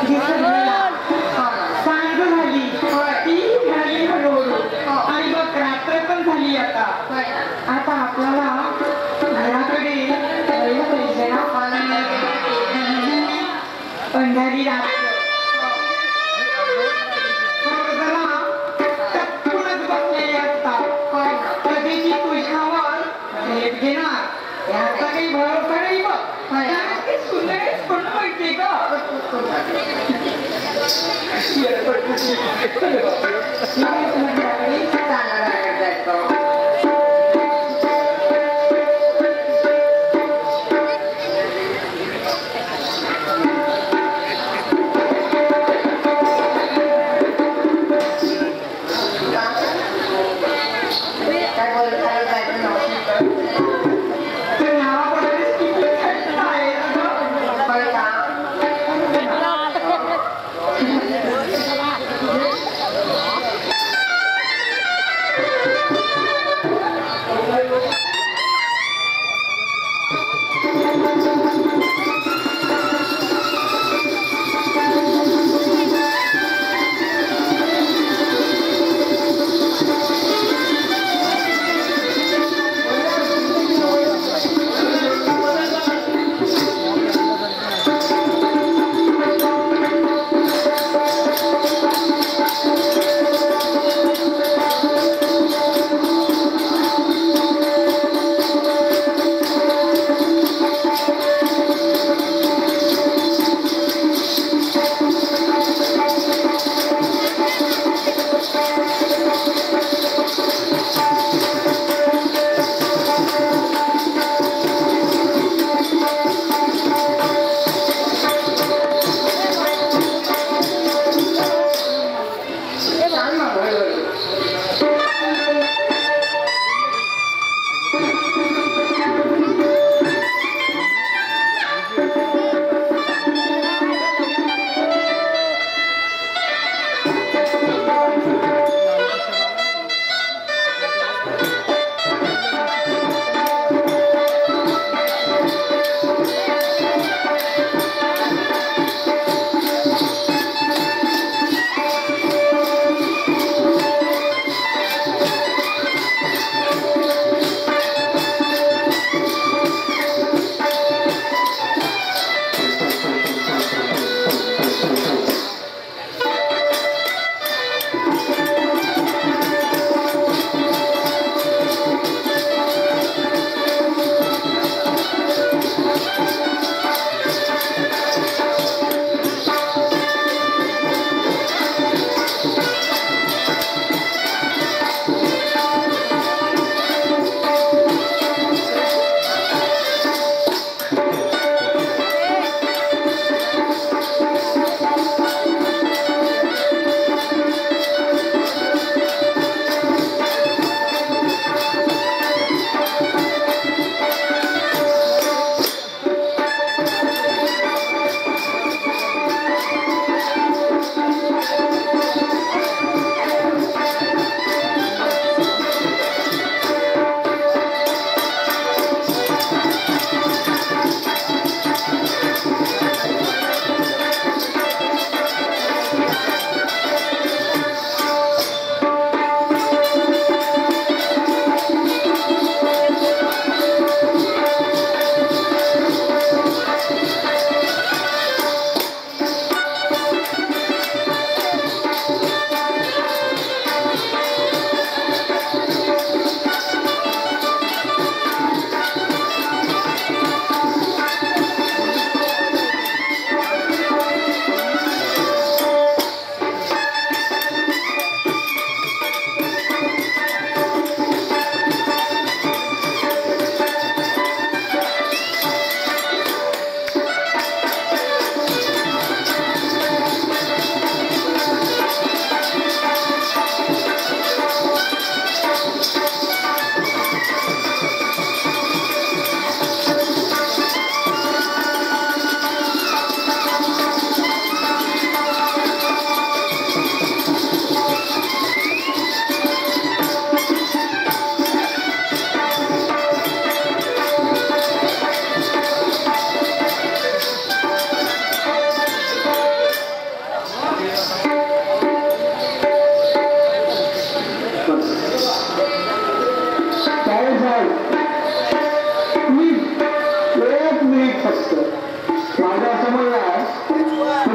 घिसरलेला सांज झाली ती झाली हळूहळू आणि मग रात्र पण झाली आता आता आपल्याला घराकडे जायला पाहिजे ना पंढरी रात्र टपकूनच बसलेले असतात कधीची तुझ्यावर भेट घेणार याचा काही भरोसा नाही बघ सुंदर कोण माहितीये का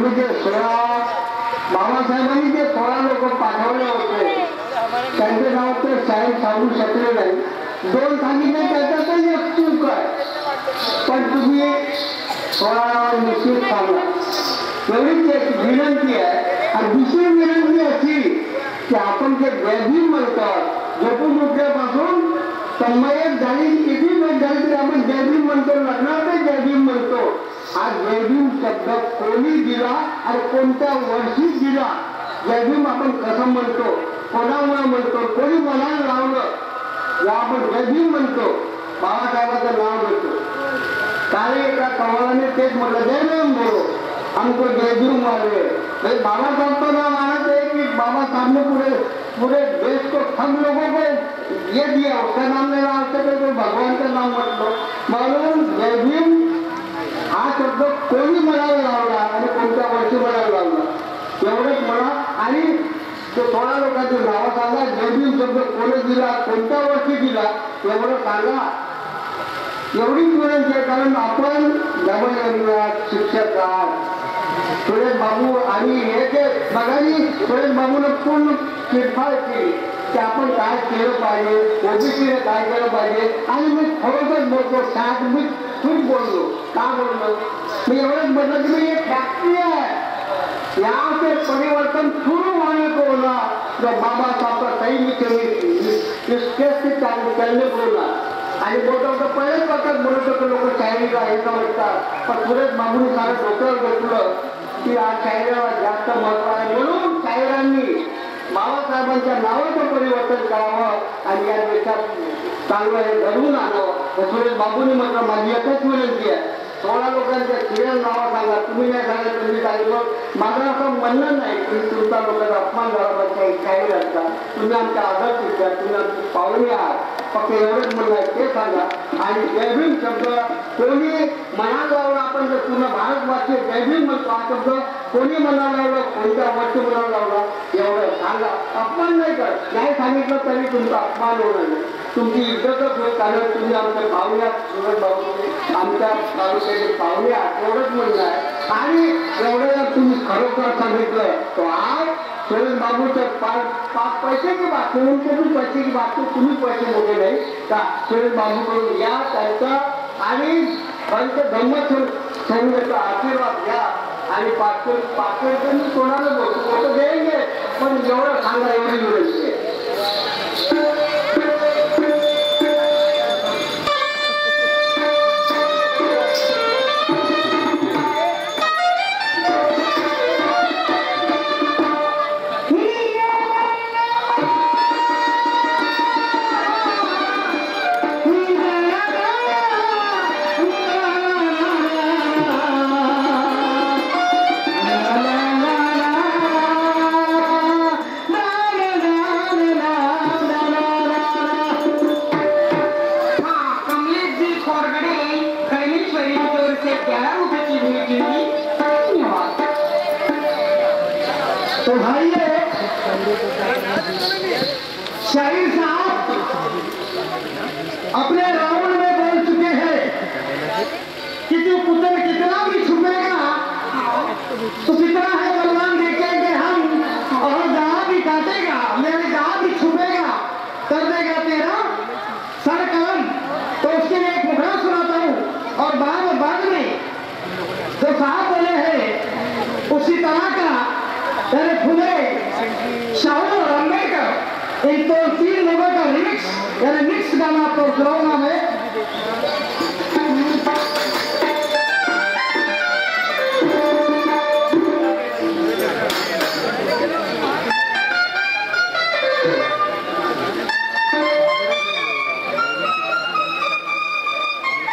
आम्ही जे 16 बाबासाहेबांनी जे 16 लोक पाठवले होते त्यांचे नाव ते साहेब सांगू शकले नाही. 2 सांगितले त्याच्यातही एक चूक आहे, पण तुम्ही 16 निश्चित सांगा एवढीच एक विनंती आहे. आणि दुसरी विनंती अशी की आपण जे जयभीम म्हणतात झोपून उठल्यापासून तन्मयच झाली किती वेळ झाली तरी आपण जयभीम म्हणतो, लग्नात जयभीम म्हणतो. हा जयभीम शब्द कोणी दिला आणि कोणत्या वर्षी दिला, जयभीम आपण कसं म्हणतो, कोणामुळे म्हणतो, कोणी मनाला लावलं या आपण जयभीम म्हणतो. बाबासाहेबांचं नाव घेतो. काल एका कवालाने तेच म्हटलं जयभीम बोलो हमको जयभीम वाले. बाबासाहेब तो नाम मानते है कि बाबा साहब ने पूरे देश को हम लोगों को ये दिया, उसका नाम लेना आवश्यक है तो भगवान का नाम मत लो. म्हणून जयभीम हा शब्द कोणी म्हणायला लावला आणि कोणत्या वर्षी म्हणायला लावला एवढंच म्हणा. आणि तो 16 लोकांची नावं सांगा, जयभीम शब्द कोणी दिला, कोणत्या वर्षी दिला एवढं सांगा. एवढीच विनंती आहे. कारण आपण डबल शिक्षक आहात. सुरेश बाबू आणि हे जे बघानी सुरेश बाबूने पूर्ण चिरफाड केली की आपण काय केलं पाहिजे, ओबीसीने काय केलं पाहिजे. आणि मी खरोखर बोलतो, शाळेत मी खूप बोललो. का बोललो मी एवढंच म्हटलं की मी एक फॅक्ट्री है, यहाँ से परिवर्तन शुरू होने को होना. जो बाबा साहब का सही इसके चलने को होना. आणि बोलतो तर पहिलेच वखत बोलत होतं लोक शायरीला हे समजतात, पण सुरेश बाबूंनी सारं डोक्यावर घेतलं की या शायरीला जास्त महत्व आहे. म्हणून शायरांनी बाबासाहेबांच्या नावाचं परिवर्तन करावं आणि या देशात चांगलं हे घडवून आणावं. सुरेश बाबूंनी म्हटलं माझी एकच विनंती आहे, 16 लोकांच्या सिरियल नावं सांगा. तुम्ही नाही सांगा तुम्ही सांगितलं. माझं असं म्हणणं नाही की तुमचा लोकांचा अपमान झाला पाहिजे, काही असतात. तुम्ही आमच्या आदर शिकता, तुम्ही आमची पाहुणे आहात. फक्त एवढंच म्हणणं आहे ते सांगा. आणि जयभीम शब्द कोणी मनाला लावला, आपण जर पूर्ण भारतवासी जयभीम म्हणतो हा शब्द कोणी मनाला लावला, कोणत्या वर्षी मनाला लावला एवढं सांगा. अपमान नाही कर, नाही सांगितलं तरी तुमचा अपमान होणार नाही, तुमची इज्जतच होईल. कारण तुम्ही आमच्या पाहुणे आहात, सुरेश बाबू आमच्या तालुक्याचे पाहुणे आहात एवढंच म्हणणं आहे. आणि एवढं जर तुम्ही खरोखर सांगितलं तो आज सुरेश बाबूचं 5 पैसे की बात, उनके भी पैसे की बात, तुम्ही पैसे मोठे नाही का. सुरेश बाबूकडून या त्यांचा आणि त्यांचं गंमत संघाचा आशीर्वाद घ्या. आणि 500 रुपये कोणाला बोलतो देंगे, पण एवढं सांगा एवढी विनंती आहे. तो भाइयों, शाहिर साहब अपने रावण में बोल चुके हैं कि जो पुत्र कितना भी छुपेगा तो कितना है बलवान देखेंगे हम, और जहां भी काटेगा मेरे जहां भी छुपेगा कर देगा तेरा सर कलम. तो उसके लिए एक मुखड़ा सुनाता हूं. और बाद में जो साहब बोले हैं उसी तरह का यानी फुले शाहू और अम्बेडकर इन तो 3 लोगों का रिमिक्स यानी मिक्स गाना आपको सुनाऊंगा मैं.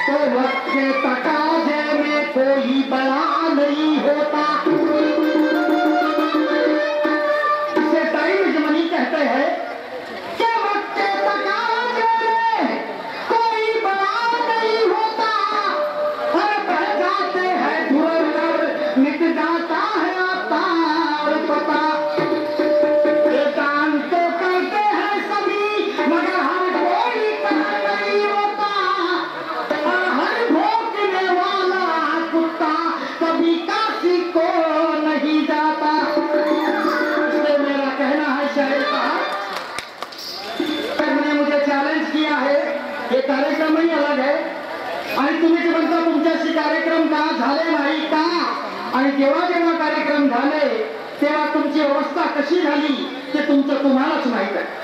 तो वक्त के तकाजे में कोई बड़ा नहीं होता. कहते हैं कि वक्त के तकाजे में कोई बड़ा नहीं होता. हर बह जाते हैं धुर कर मिट जाता है आता और पता. ये काम तो करते हैं सभी मगर हर कोई काम नहीं होता. हर भोंकने वाला कुत्ता कभी काशी को तेव्हा तुमची अवस्था कशी झाली ते तुमचं तुम्हालाच माहित आहे.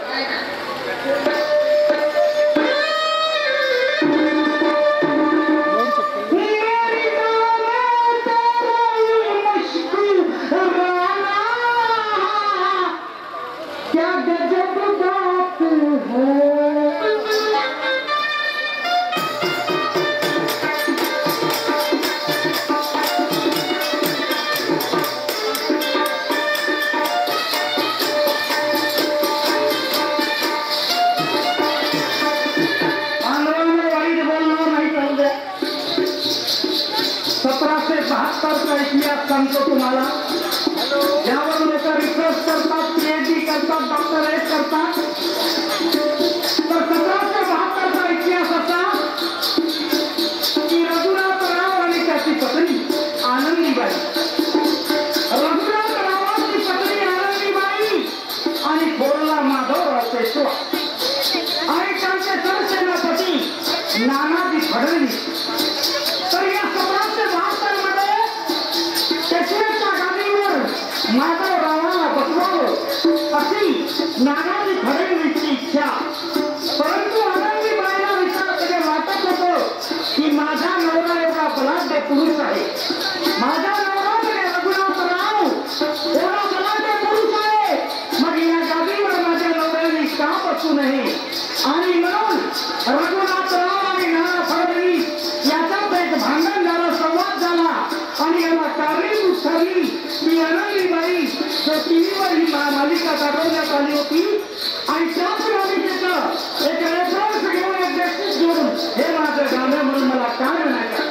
सांगतो तुम्हाला, ज्यावर लोक रिसर्च करतात, पीएचडी करतात, डॉक्टरेट करतात. तर 1772चा इतिहास असा की रघुनाथराव आणि त्याची पत्नी आनंदीबाई, रघुनाथरावांची पत्नी आनंदीबाई आणि थोरला माधवराव पेशवा आणि त्यांचे सरसेनापती नानाजी फडणवीस. तर या 1772 मध्ये पेशव्याच्या गादीवर माधवरावांना बसवावं अशी नानाजी फडणवीसची इच्छा. परंतु आनंदीबाईला विचार कधी वाटत होतं की माझा नवरा एवढा बलाढ्य पुरुष आहे, माझा नवरा रघुनाथराव एवढा बलाढ्य पुरुष आहे, मग या गादीवर माझ्या नवऱ्याने का बसू नये. आणि म्हणून रघुनाथराव आणि नाना फडणवीस याच्यात एक भांडण झालं, संवाद झाला आणि याला कारणीभूत ठरली की आनंदीबाई जो टीव्हीवर ही मालिका दाखवण्यात आली होती आणि त्याच मालिकेचं एक रेफरन्स घेऊन एक बेसिस घेऊन हे माझं गाणं म्हणून मला काय म्हणायचं.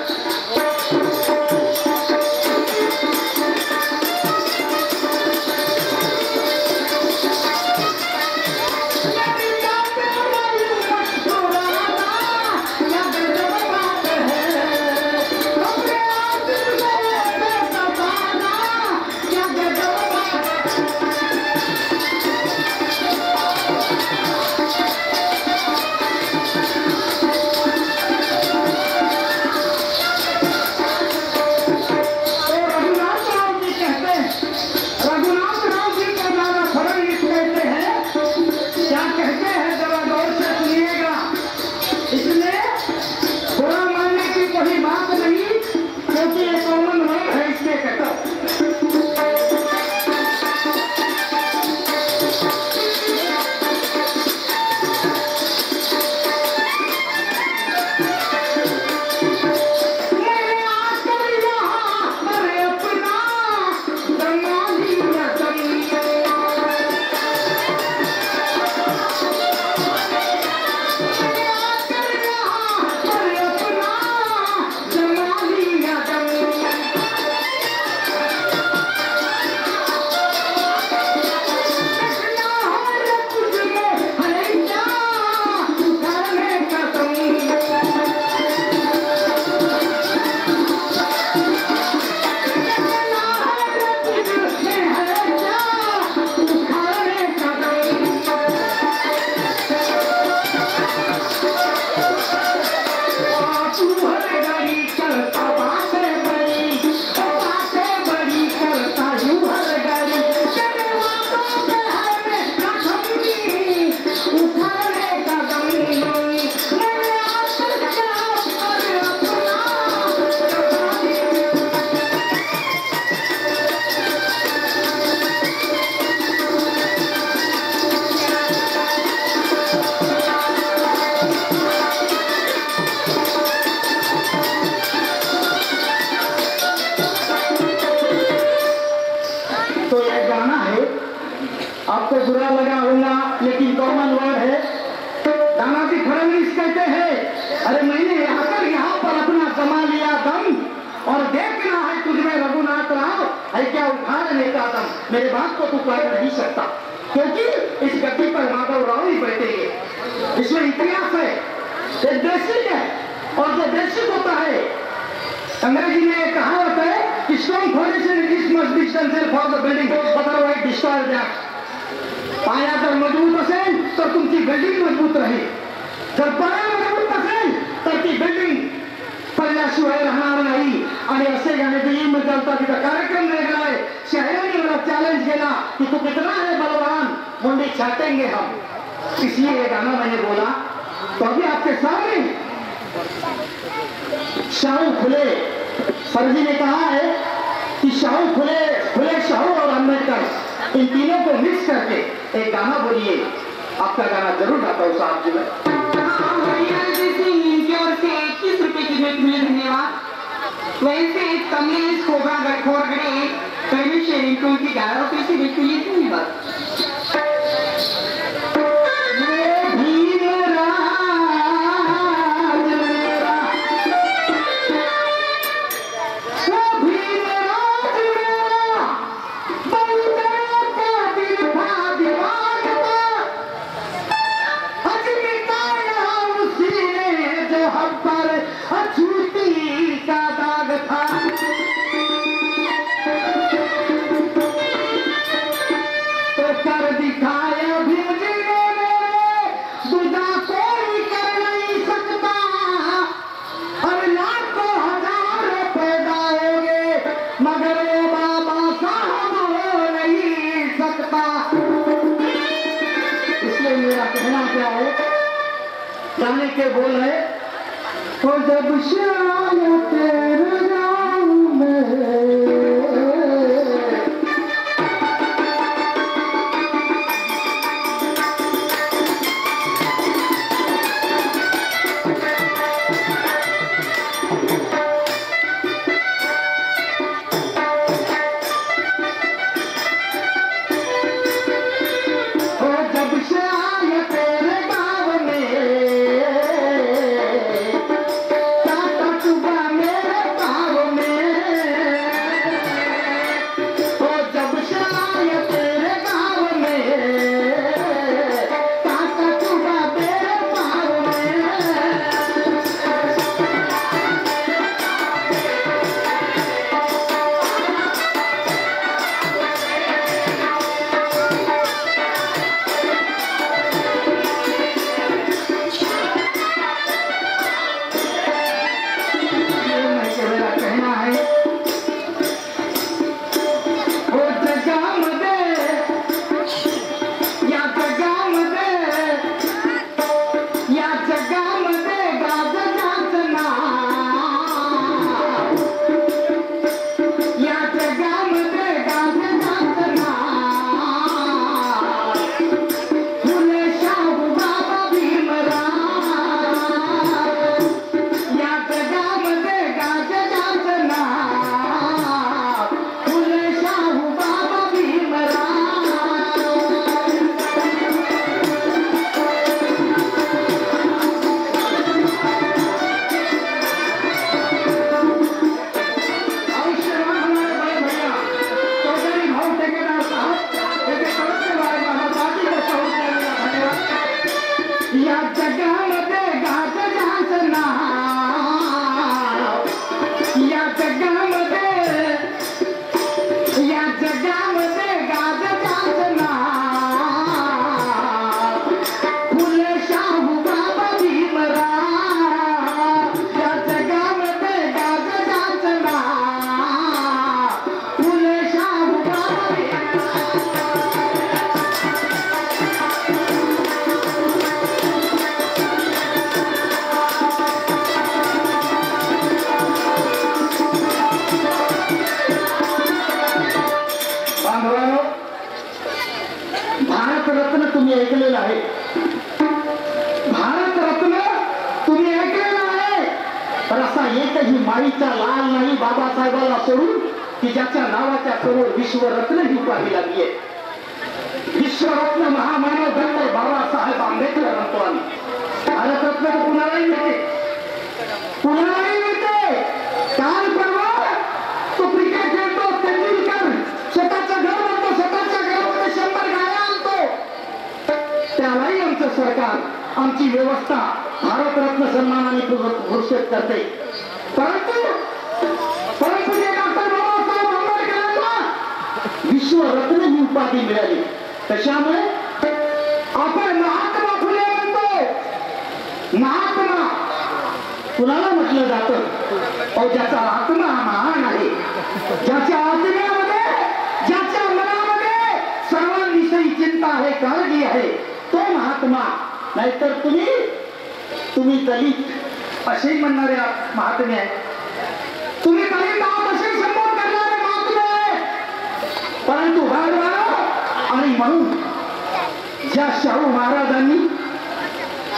आपको बुरा लगा होगा लेकिन कॉमन वर्ड है. नानाजी फडणवीस कहते हैं, अरे मैंने आकर यहाँ पर अपना जमा लिया दम और देखना है तुझमें रघुनाथराव है क्या उखाड़ने का दम. मेरे बात को तू कह नहीं सकता क्योंकि इस गद्दी पर माधवराव ही बैठेंगे. इसमें इतिहास है, एक बेसिक है और जो बेसिक होता है अंग्रेजी में एक कहावत है कि strong foundation is must be essential for the building otherwise destroy that. पाया जर मजबूत असेल तर तुमची बिल्डिंग मजबूत राहील, जर पाया मजबूत नसेल तर ती बिल्डिंग पडल्याशिवाय राहणार नाही. आणि असे गाणे देईल मग चालतात. तिथं कार्यक्रम वेगळा आहे, शायरांनी मला चैलेंज किया कि तू कितना है बलवान, मुंडी छाटेंगे हम। इसलिए ये गाना मैंने बोला। तो अभी आपके सामने शाहू फुले सर जी ने कहा है कि शाहू फुले शाहू और अम्बेडकर इन तीनों को मिक्स करके एक गाना बोलिए। आपका गाना जरूर गाता हूँ साहब जी में। इनकी ओर से 21 रुपए की भेंट मिले, धन्यवाद। वैसे कमलेश खोरगड़े परमेश्वर इनको उनकी 11 रुपए की भेंट मिली, धन्यवाद। गाने के बोल है, तो जब शायद तेरे गाँव में माईचा लाल नाही बाबासाहेबाला सोडून की ज्याच्या नावाच्या समोर विश्वरत्न ही उपाधी लागली आहे। विश्वरत्न महामानव डॉक्टर बाबासाहेब आंबेडकर म्हणतो आम्ही। भारतरत्न कुणालाही मिळते, कुणालाही मिळते। काल परवा तो क्रिकेट खेळतो तेंडुलकर, स्वतःचं घर म्हणतो, स्वतःच्या घरामध्ये 100 गाड्या आणतो, त्यालाही आमचं सरकार आमची व्यवस्था भारतरत्न सन्मानाने घोषित करते। परंतु जे डॉक्टर बाबासाहेब आंबेडकरांना विश्वरत्न ही उपाधी मिळाली, त्याच्यामुळे आपण महात्मा फुले म्हणतो। महात्मा कुणाला म्हटलं जातं? ज्याचा आत्मा महान आहे, ज्याच्या आत्म्यामध्ये, ज्याच्या मनात आहे तो महात्मा, नाहीतर तुम्ही दलित असे म्हणणारे महात्मे आहे. तुम्ही दलित आहात असे संबोध करणारे महात्मे आहे. परंतु आणि म्हणून ज्या शाहू महाराजांनी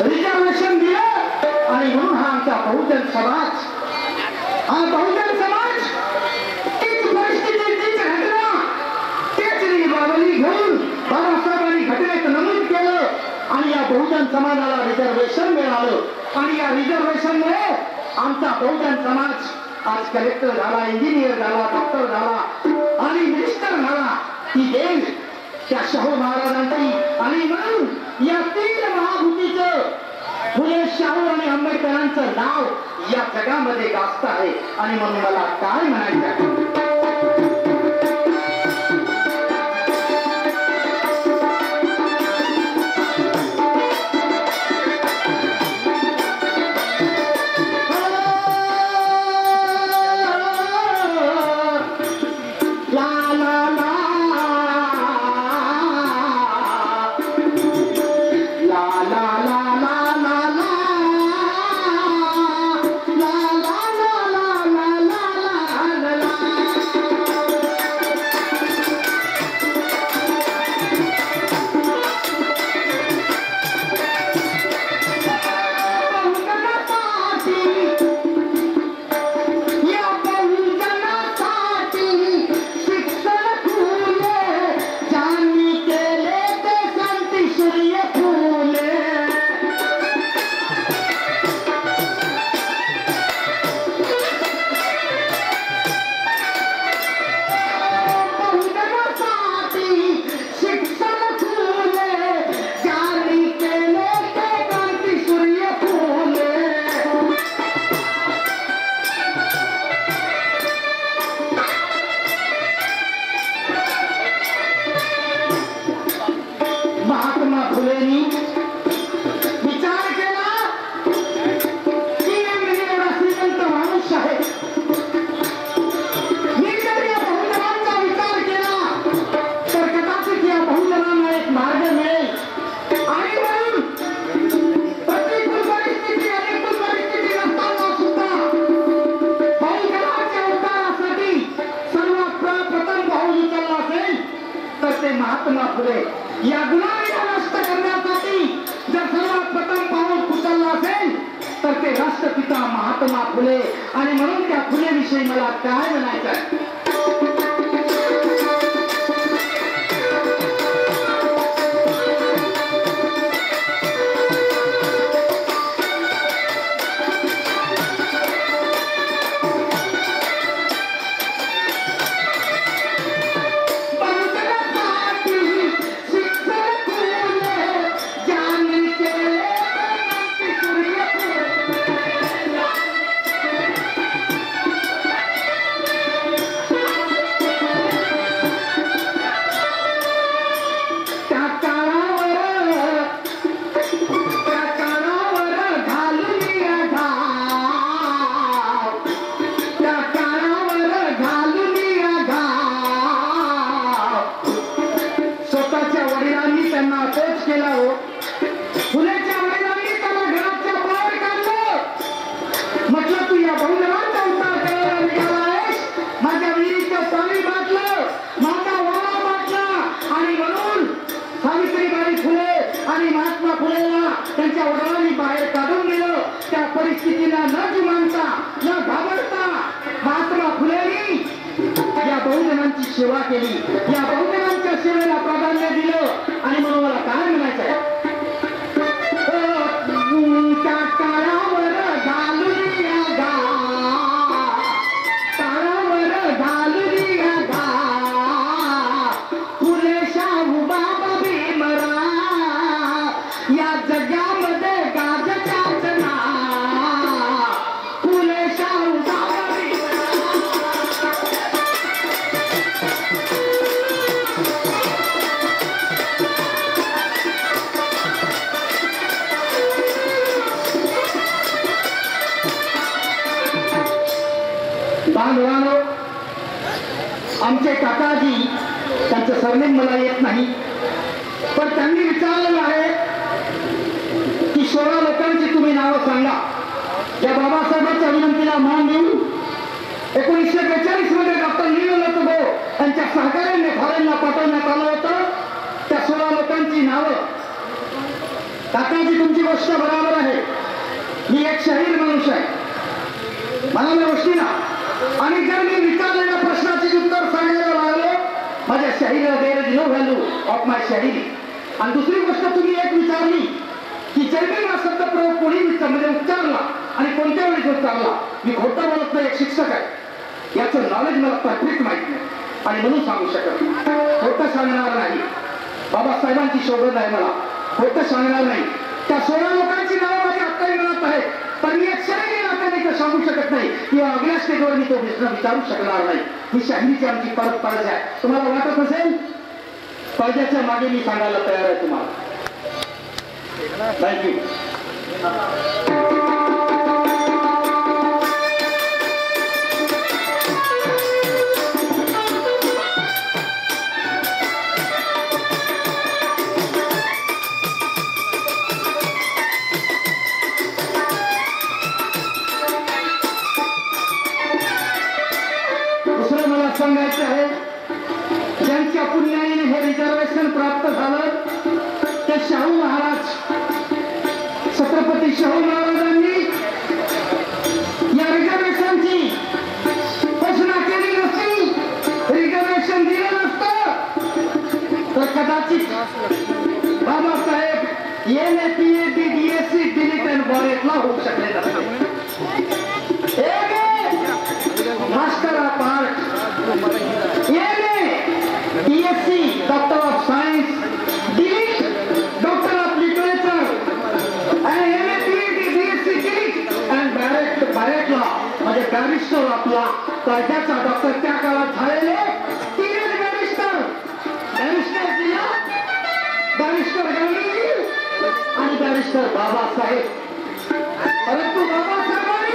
रिझर्वेशन दिलं आणि म्हणून हा आमचा बहुजन समाज तीच परिस्थिती, तीच घटना, तेच नियमावली घेऊन बाबासाहेबांनी घटनेत नमूद केलं आणि या बहुजन समाजाला रिझर्वेशन मिळालं आणि या रिझर्वेशनमुळे आमचा बहुजन समाज आज कलेक्टर झाला, इंजिनियर झाला, डॉक्टर झाला आणि मिनिस्टर झाला. ही देश त्या शाहू महाराजांची आणि म्हणून या तीन महाभूतीचं फुले, शाहू आणि आंबेडकरांचं नाव या जगामध्ये गाजत आहे. आणि म्हणून मला काय म्हणायचं, महात्मा फुले या गुलामीला नष्ट करण्यासाठी जर सर्वात प्रथम पाऊल उचललं असेल तर ते राष्ट्रपिता महात्मा फुले. आणि म्हणून त्या फुले विषयी मला काय म्हणायचं, त्यांच्या वडिलांनी बाहेर काढून दिलं. त्या परिस्थितीला न जुमानता न घाबरता महात्मा फुलेंनी या बहुजनांची सेवा केली, या बहुजनांच्या सेवेला प्राधान्य दिलं. आणि म्हणून मला काय म्हणायचं आहे, त्या काळावर घालूया गा, काळावर घालूया गा, फुले शाहू बाबा भीमराव या जगामध्ये गाजत्याच ना, फुले शाहू बाबा बांधवानो, आमचे काकाजी, त्यांचं सरनेम मला येत नाही, पण त्यांनी विचारलेलं आहे की 16 लोकांची तुम्ही नावं सांगा. या बाबासाहेबांच्या विनंतीला मान देऊन 1942 मध्ये डॉक्टर नीलकंठ बोस यांच्या सहकार्याने फॉरेनला पाठवण्यात आलं होतं. त्या 16 लोकांची नावं. काकाजी तुमची गोष्ट बरोबर आहे. मी एक शाहीर मनुष्य आहे, मला त्या गोष्टी ना. आणि जर मी विचारलेल्या प्रश्नाचे उत्तर सांगायला लागलो, माझ्या शाहिरीला there is no value of my शाहिरी. आणि दुसरी गोष्ट तुम्ही एक विचारली की जर्मन हा शब्द प्रयोग कोणी म्हणजे उच्चारला आणि कोणत्या वेळी उच्चारला. मी खोटं बोलत नाही, एक शिक्षक आहे, याचं नॉलेज मला परफेक्ट माहित नाही आणि म्हणून सांगू शकत नाही. खोटं सांगणार नाही. बाबासाहेबांची शोधत आहे मला, खोटं सांगणार नाही. त्या 16 लोकांची नावं माझी आत्ताही मनात आहे, पण मी एक शैली नात्याने सांगू शकत नाही किंवा अगल्या स्टेजवर मी तो प्रश्न विचारू शकणार नाही. ही शाहिरीची आमची परत आहे. तुम्हाला वाटत असेल पडद्याच्या मागे मी सांगायला तयार आहे तुम्हाला. थँक्यू. दुसरं मला सांगायचं आहे, ज्यांच्या पुण्याईने हे रिझर्वेशन प्राप्त झालं ते शाहू महाराज, छत्रपती शाहू महाराजांनी या रिझर्वेशनची घोषणा केली नसती, रिझर्वेशन दिलं नसतं तर कदाचित Babasaheb MA PhD DSc DLitt and बॉरेटला होऊ शकले नसते. Master of art, MA DSc doctor of science DLitt doctor of literature आणि MA PhD DSc DLitt and बॅरेटला म्हणजे बॅरिस्टर आपला कायद्याचा डॉक्टर त्या काळात झालेले 3 बॅरिस्टर गांधीजी आणि बॅरिस्टर बाबासाहेब. परंतु बाबासाहेबांनी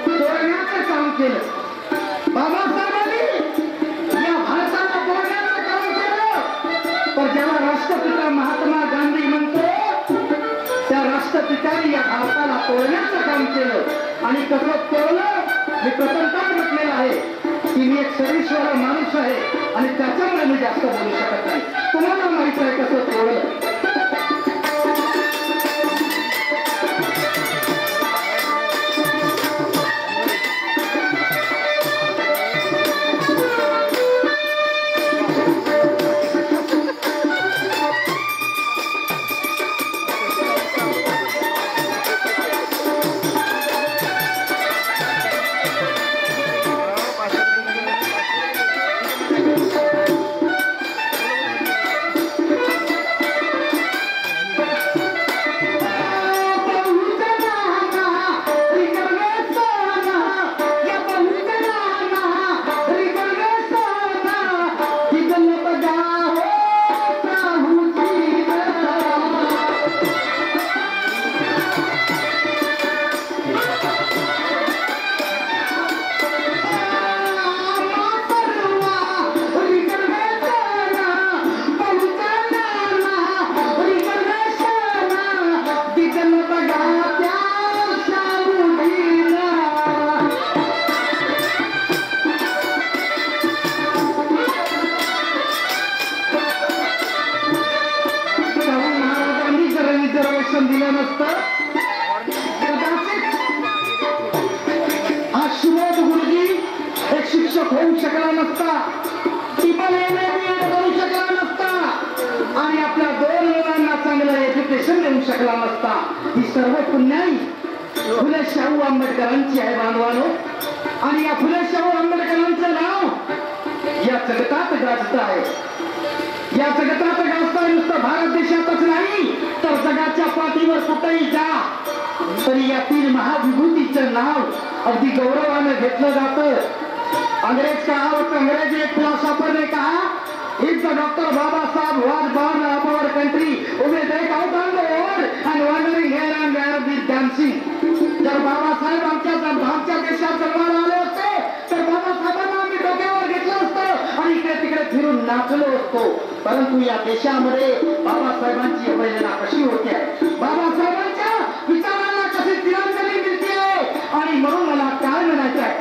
तोडण्याचं काम केलं. बाबासाहेबांनी या भारताला तोडण्याचं काम केलं. पण ज्याला राष्ट्रपिता महात्मा गांधी म्हणतो त्या राष्ट्रपित्याने या भारताला तोडण्याचं काम केलं. आणि कसं तोडलं मी प्रथमतः म्हटलेलं आहे की मी एक सर्वेश्वर माणूस आहे आणि त्याच्यामुळे मी जास्त बोलू शकत नाही. तुम्हाला माहित आहे कसं तोडलं. दिलं नसतं कदाचित हा सुबोध गुरुजी एक शिक्षक होऊ शकला नसता, टिपल करू शकला नसता आणि आपल्या 2 मुलांना चांगलं एज्युकेशन देऊ शकला नसता. ही सर्व पुण्याई फुले शाहू आंबेडकरांची आहे बांधवानो. आणि या फुले शाहू आंबेडकरांचं नाव या जगतात गाजत आहे. या जगतात गाजता नुसतं भारत देशातच नाही तर जगाच्या पाठीवर कुठेही जा तरी या 3 महाविभूतीचं नाव अगदी गौरवाने घेतलं जातं. अंग्रेज अंग्रेज एक फिलॉसॉफर ने कहा, if the Dr. Baba Sahib was born of our country, we will take out on the road and wandering here and there with dancing. जर बाबासाहेब आमच्या देशात जन्माला आले असते तर बाबासाहेबांना आम्ही डोक्यावर घेतलं असतं आणि इकडे तिकडे फिरून नाचलो असतो. परंतु या देशामध्ये बाबासाहेबांची अवहेलना कशी होते आहे, बाबासाहेबांच्या विचारांना कशी तिलांजली मिळते आहे, आणि म्हणून मला काय म्हणायचं आहे,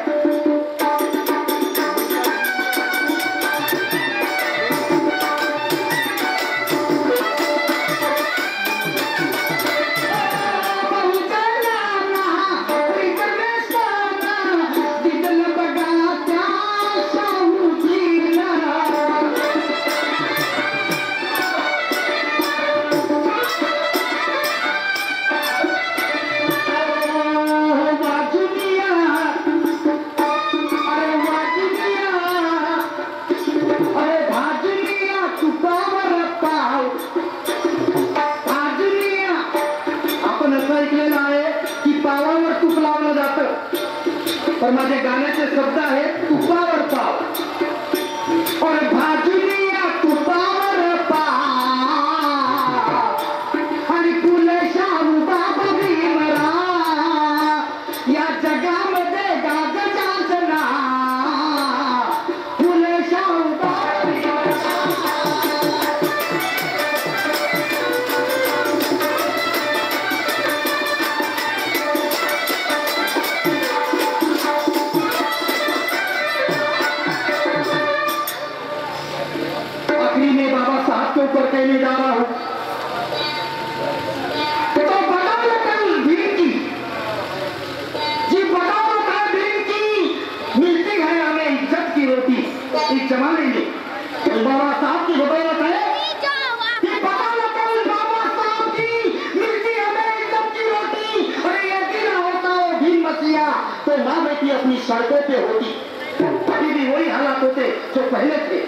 तर माझ्या गाण्याचे शब्द आहेत तुपावर पाव, और भाजून या तुपावर पाव, आणि फुले शाहू बाबा भीमराव, या जगामध्ये गाजराचं नाव फुले शाहू बाबा भीमराव. बाबा साहब के ऊपर कहने जा रहा हूं, तो बदौलत भीम की, जी बदौलत है भीम की मिलती है हमें इज्जत की रोटी इस जमाने में. तो बाबा साहब की बदौलत है, कि बदौलत बाबा साहब की मिलती हमें इज्जत की रोटी. अरे ये दिन होता हो भीम मसीहा तो माँ बेटी अपनी सड़कों पे होती, अभी भी वही हालात होते जो पहले थे.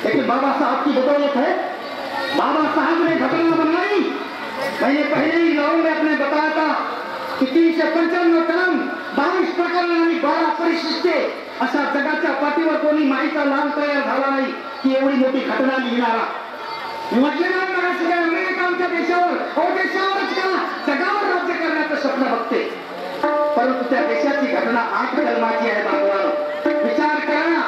लेकिन बाबा साहब की बदौलत है, बाबा साहब ने घटना बनाई. मैंने पहले ही लॉ में अपने बताया था की 395 कलम 22 प्रकरण आणि 12 परिशिष्टे अशा जगाच्या पाठीवर कोणी माईचा लाल तयार झाला नाही की एवढी मोठी घटना लिहिणारा. मी म्हटले नाही मला सगळ्या अमेरिका आमच्या देशावर देशावरच का जगावर राज्य करण्याचं स्वप्न बघते, परंतु त्या देशाची घटना 8 कलमाची आहे. बाबांनो विचार करा,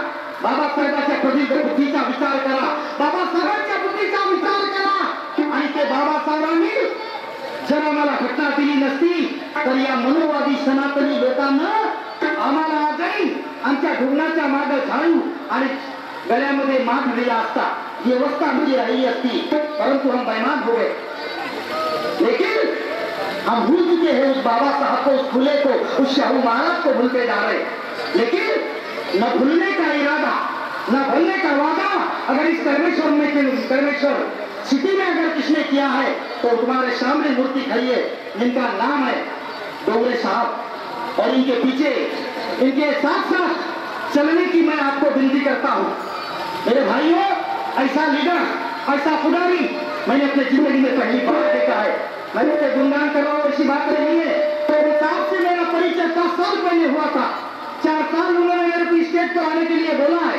बाबासाहेबांच्या प्रदीर्घ बुद्धीचा विचार करा, बाबासाहेबांच्या बुद्धीचा विचार करा. आणि ते बाबासाहेबांनी जर आम्हाला घटना दिली नसती तर या मनोवादी सनातनी लोकांना आम्हाला आजही आमच्या ढुंगणाच्या मागे झाडू आणि गळ्यामध्ये माठ दिला असता, ही अवस्था आमची राहिली असती. परंतु हम बेईमान हो गए. लेकिन हम भूल चुके हैं उस बाबा साहब को, उस फुले को, उस शाहू महाराज को भूलते जा रहे. लेकिन न भूलने का इरादा, न भूलने का वादा अगर इस कर्मेश्वर में, कर्मेश्वर सिटी में अगर किसने किया है तो तुम्हारे सामने मूर्ति खड़ी है जिनका नाम है डोगरे साहब, और इनके पीछे, इनके साथ साथ चलने की मैं आपको विनती करता हूँ. मेरे भाइयों, ऐसा लीडर, ऐसा पुजारी मैंने अपने जिंदगी में पहली बार देखा है. मैंने तो गुणगान कर रहा हूँ, ऐसी बात नहीं है. तो साहब से मेरा परिचय 10 साल पहले हुआ था. 4 साल उन्होंने मेरे को स्टेज पर आने के लिए बोला है.